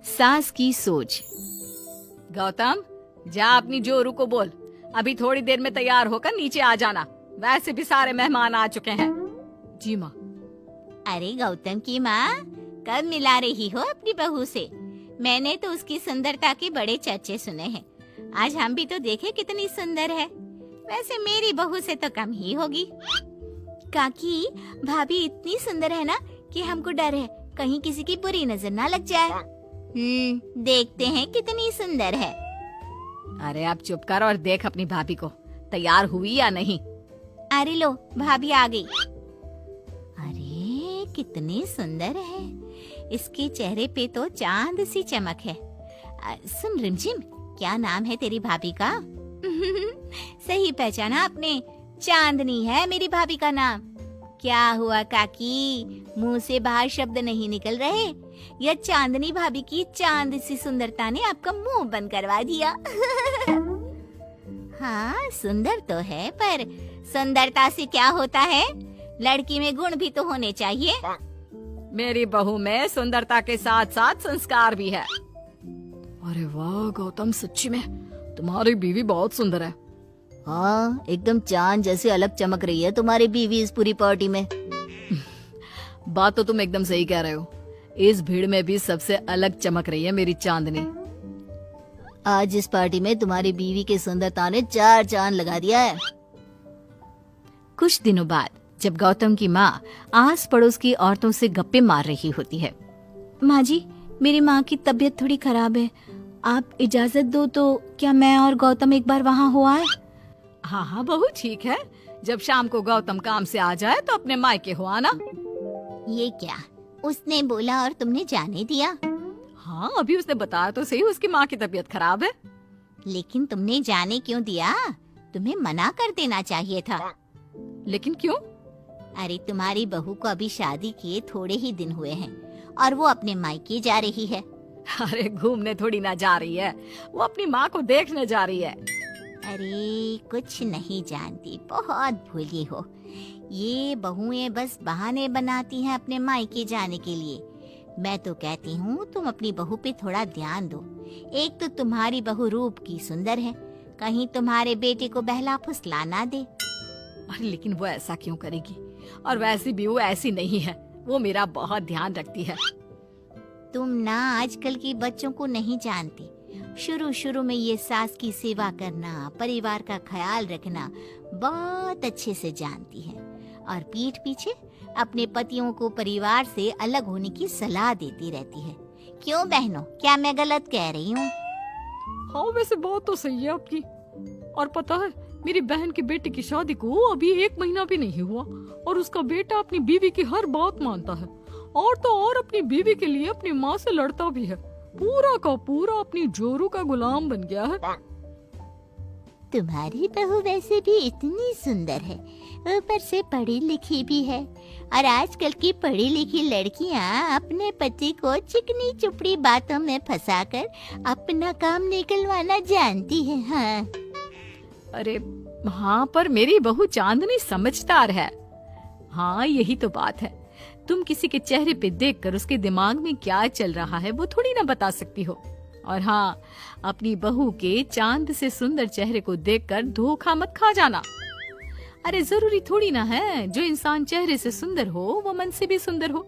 सास की सोच। गौतम, जा अपनी जोरू को बोल, अभी थोड़ी देर में तैयार होकर नीचे आ जाना। वैसे भी सारे मेहमान आ चुके हैं। जी माँ। अरे गौतम की माँ, कब मिला रही हो अपनी बहू से? मैंने तो उसकी सुंदरता के बड़े चर्चे सुने हैं। आज हम भी तो देखे कितनी सुंदर है। वैसे मेरी बहू से तो कम ही होगी। काकी, भाभी इतनी सुंदर है ना कि हमको डर है कहीं किसी की बुरी नजर ना लग जाए। देखते हैं कितनी सुंदर है। अरे आप चुप कर और देख अपनी भाभी को, तैयार हुई या नहीं। अरे लो, भाभी आ गई। अरे कितनी सुंदर है, इसके चेहरे पे तो चांद सी चमक है। सुन रिमझिम, क्या नाम है तेरी भाभी का? सही पहचाना आपने, चांदनी है मेरी भाभी का नाम। क्या हुआ काकी, मुंह से बाहर शब्द नहीं निकल रहे? या चांदनी भाभी की चांद सी सुंदरता ने आपका मुंह बंद करवा दिया? हाँ, सुंदर तो है, पर सुंदरता से क्या होता है? लड़की में गुण भी तो होने चाहिए। मेरी बहू में सुंदरता के साथ साथ संस्कार भी है। अरे वाह गौतम, सच्ची में तुम्हारी बीवी बहुत सुंदर है। हाँ, एकदम चांद जैसे अलग चमक रही है तुम्हारी बीवी इस पूरी पार्टी में। बात तो तुम एकदम सही कह रहे हो। इस भीड़ में भी सबसे अलग चमक रही है मेरी चांदनी। आज इस पार्टी में तुम्हारी बीवी की सुंदरता ने 4 चांद लगा दिया है। कुछ दिनों बाद जब गौतम की माँ आस पड़ोस की औरतों से गप्पे मार रही होती है। माँ जी, मेरी माँ की तबीयत थोड़ी खराब है, आप इजाजत दो तो क्या मैं और गौतम एक बार वहाँ हो आए? हाँ हाँ बहू, ठीक है। जब शाम को गौतम काम से आ जाए तो अपने मायके हो आना। ये क्या, उसने बोला और तुमने जाने दिया? हाँ, अभी उसने बताया तो सही, उसकी माँ की तबीयत खराब है। लेकिन तुमने जाने क्यों दिया? तुम्हें मना कर देना चाहिए था। लेकिन क्यों? अरे तुम्हारी बहू को अभी शादी किए थोड़े ही दिन हुए हैं और वो अपने मायके जा रही है। अरे घूमने थोड़ी ना जा रही है, वो अपनी माँ को देखने जा रही है। अरे कुछ नहीं जानती, बहुत भोली हो। ये बहुएं बस बहाने बनाती हैं अपने मायके जाने के लिए। मैं तो कहती हूँ तुम अपनी बहू पे थोड़ा ध्यान दो। एक तो तुम्हारी बहू रूप की सुंदर है, कहीं तुम्हारे बेटे को बहला फुसला ना दे। अरे लेकिन वो ऐसा क्यों करेगी? और वैसे भी वो ऐसी नहीं है, वो मेरा बहुत ध्यान रखती है। तुम ना आजकल के बच्चों को नहीं जानती। शुरू शुरू में ये सास की सेवा करना, परिवार का ख्याल रखना बहुत अच्छे से जानती है और पीठ पीछे अपने पतियों को परिवार से अलग होने की सलाह देती रहती है। क्यों बहनों, क्या मैं गलत कह रही हूँ? हाँ वैसे बात तो सही है आपकी। और पता है, मेरी बहन के बेटे की शादी को अभी 1 महीना भी नहीं हुआ और उसका बेटा अपनी बीवी की हर बात मानता है। और तो और अपनी बीवी के लिए अपनी माँ से लड़ता भी है। पूरा का पूरा अपनी जोरू का गुलाम बन गया है। तुम्हारी बहू वैसे भी इतनी सुंदर है, ऊपर से पढ़ी लिखी भी है। और आजकल की पढ़ी लिखी लड़कियां अपने पति को चिकनी चुपड़ी बातों में फंसाकर अपना काम निकलवाना जानती है। हाँ। अरे हाँ, पर मेरी बहू चांदनी समझदार है। हाँ यही तो बात है। तुम किसी के चेहरे पे देखकर उसके दिमाग में क्या चल रहा है वो थोड़ी ना बता सकती हो। और हाँ, अपनी बहू के चांद से सुंदर चेहरे को देखकर धोखा मत खा जाना। अरे जरूरी थोड़ी ना है जो इंसान चेहरे से सुंदर हो वो मन से भी सुंदर हो,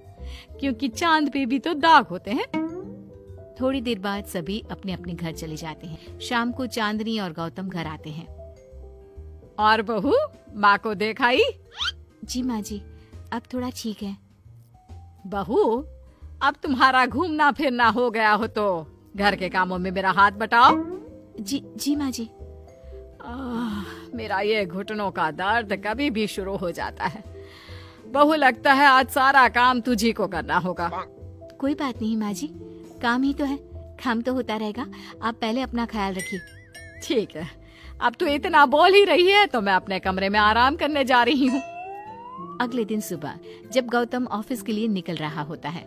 क्योंकि चांद पे भी तो दाग होते हैं। थोड़ी देर बाद सभी अपने अपने घर चले जाते हैं। शाम को चांदनी और गौतम घर आते हैं। और बहू, माँ को देखाई? जी माँ जी, अब थोड़ा ठीक है। बहू, अब तुम्हारा घूमना फिरना हो गया हो तो घर के कामों में मेरा हाथ बटाओ। जी माँ जी। मेरा ये घुटनों का दर्द कभी भी शुरू हो जाता है। बहू, लगता है आज सारा काम तुझी को करना होगा। कोई बात नहीं माँ जी, काम ही तो है, काम तो होता रहेगा। आप पहले अपना ख्याल रखिए। ठीक है, अब तो इतना बोल ही रही है तो मैं अपने कमरे में आराम करने जा रही हूँ। अगले दिन सुबह जब गौतम ऑफिस के लिए निकल रहा होता है।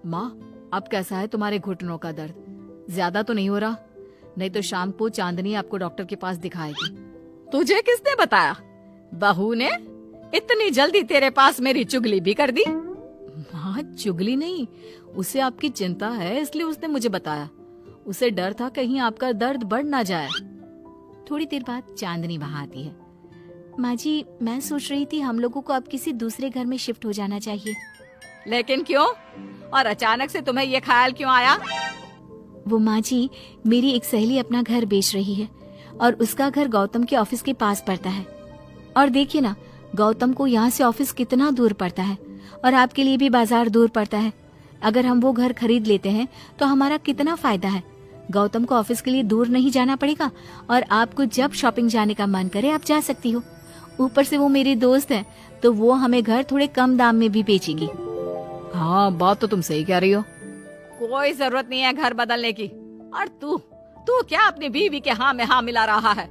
माँ, अब कैसा है तुम्हारे घुटनों का दर्द? ज्यादा तो नहीं हो रहा? नहीं तो शाम को चांदनी आपको डॉक्टर के पास दिखाएगी। तुझे किसने बताया? बहू ने इतनी जल्दी तेरे पास मेरी चुगली भी कर दी? माँ, चुगली नहीं, उसे आपकी चिंता है इसलिए उसने मुझे बताया। उसे डर था कहीं आपका दर्द बढ़ ना जाए। थोड़ी देर बाद चांदनी वहाँ आती है। माँ जी, मैं सोच रही थी हम लोगों को अब किसी दूसरे घर में शिफ्ट हो जाना चाहिए। लेकिन क्यों? और अचानक से तुम्हें ये ख्याल क्यों आया? वो माँ जी, मेरी एक सहेली अपना घर बेच रही है और उसका घर गौतम के ऑफिस के पास पड़ता है। और देखिए ना, गौतम को यहाँ से ऑफिस कितना दूर पड़ता है और आपके लिए भी बाजार दूर पड़ता है। अगर हम वो घर खरीद लेते हैं तो हमारा कितना फायदा है। गौतम को ऑफिस के लिए दूर नहीं जाना पड़ेगा और आपको जब शॉपिंग जाने का मन करे आप जा सकती हो। ऊपर से वो मेरी दोस्त है तो वो हमें घर थोड़े कम दाम में भी बेचेगी। हाँ, बात तो तुम सही कह रही हो। कोई जरूरत नहीं है घर बदलने की। और तू क्या अपनी बीवी के हाँ में हाँ मिला रहा है?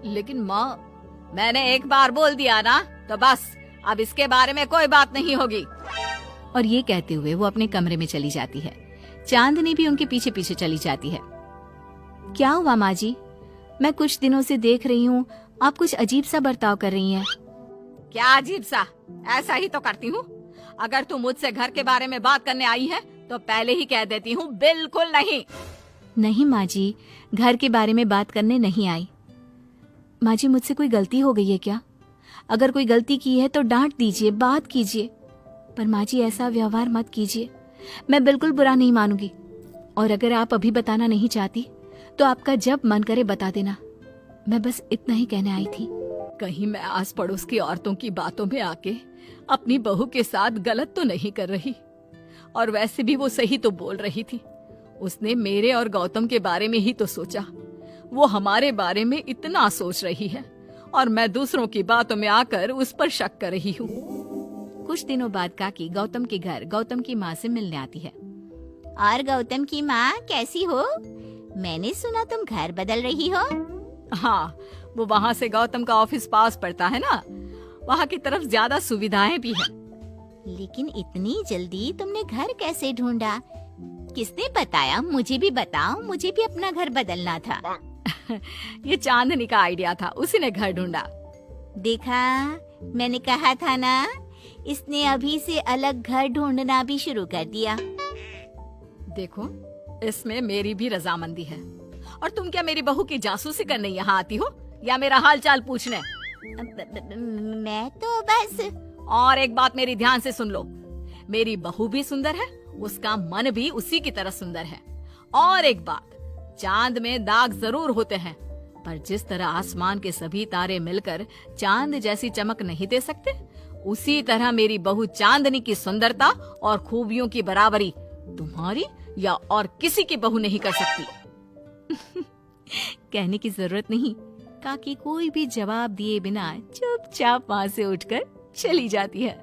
लेकिन माँ, मैंने एक बार बोल दिया ना तो बस, अब इसके बारे में कोई बात नहीं होगी। और ये कहते हुए वो अपने कमरे में चली जाती है। चांदनी भी उनके पीछे पीछे चली जाती है। क्या हुआ माँ जी? मैं कुछ दिनों से देख रही हूँ आप कुछ अजीब सा बर्ताव कर रही हैं। क्या अजीब सा? ऐसा ही तो करती हूँ। अगर तू मुझसे घर के बारे में बात करने आई है तो पहले ही कह देती हूँ, बिल्कुल नहीं। नहीं माँ जी, घर के बारे में बात करने नहीं आई। माँ जी, मुझसे कोई गलती हो गई है क्या? अगर कोई गलती की है तो डांट दीजिए, बात कीजिए। पर माँ जी, ऐसा व्यवहार मत कीजिए। मैं बिल्कुल बुरा नहीं मानूंगी। और अगर आप अभी बताना नहीं चाहती तो आपका जब मन करे बता देना। मैं बस इतना ही कहने आई थी। कहीं मैं आस पड़ोस की औरतों की बातों में आके अपनी बहू के साथ गलत तो नहीं कर रही? और वैसे भी वो सही तो बोल रही थी। उसने मेरे और गौतम के बारे में ही तो सोचा। वो हमारे बारे में इतना सोच रही है और मैं दूसरों की बातों में आकर उस पर शक कर रही हूँ। कुछ दिनों बाद काकी गौतम के घर गौतम की माँ से मिलने आती है। और गौतम की माँ, कैसी हो? मैंने सुना तुम घर बदल रही हो। हाँ, वो वहाँ से गौतम का ऑफिस पास पड़ता है ना, वहाँ की तरफ ज्यादा सुविधाएं भी है। लेकिन इतनी जल्दी तुमने घर कैसे ढूंढा? किसने बताया? मुझे भी बताओ, मुझे भी अपना घर बदलना था। ये चांदनी का आइडिया था, उसी ने घर ढूंढा। देखा, मैंने कहा था ना, इसने अभी से अलग घर ढूंढना भी शुरू कर दिया। देखो, इसमें मेरी भी रजामंदी है। और तुम क्या मेरी बहू की जासूसी करने यहाँ आती हो या मेरा हाल चाल पूछने? मैं तो बस। और एक बात मेरी ध्यान से सुन लो, मेरी बहू भी सुंदर है, उसका मन भी उसी की तरह सुंदर है। और एक बात, चांद में दाग जरूर होते हैं, पर जिस तरह आसमान के सभी तारे मिलकर चांद जैसी चमक नहीं दे सकते, उसी तरह मेरी बहू चांदनी की सुंदरता और खूबियों की बराबरी तुम्हारी या और किसी की बहू नहीं कर सकती। कहने की जरूरत नहीं। काकी कोई भी जवाब दिए बिना चुपचाप वहाँ से उठकर चली जाती है।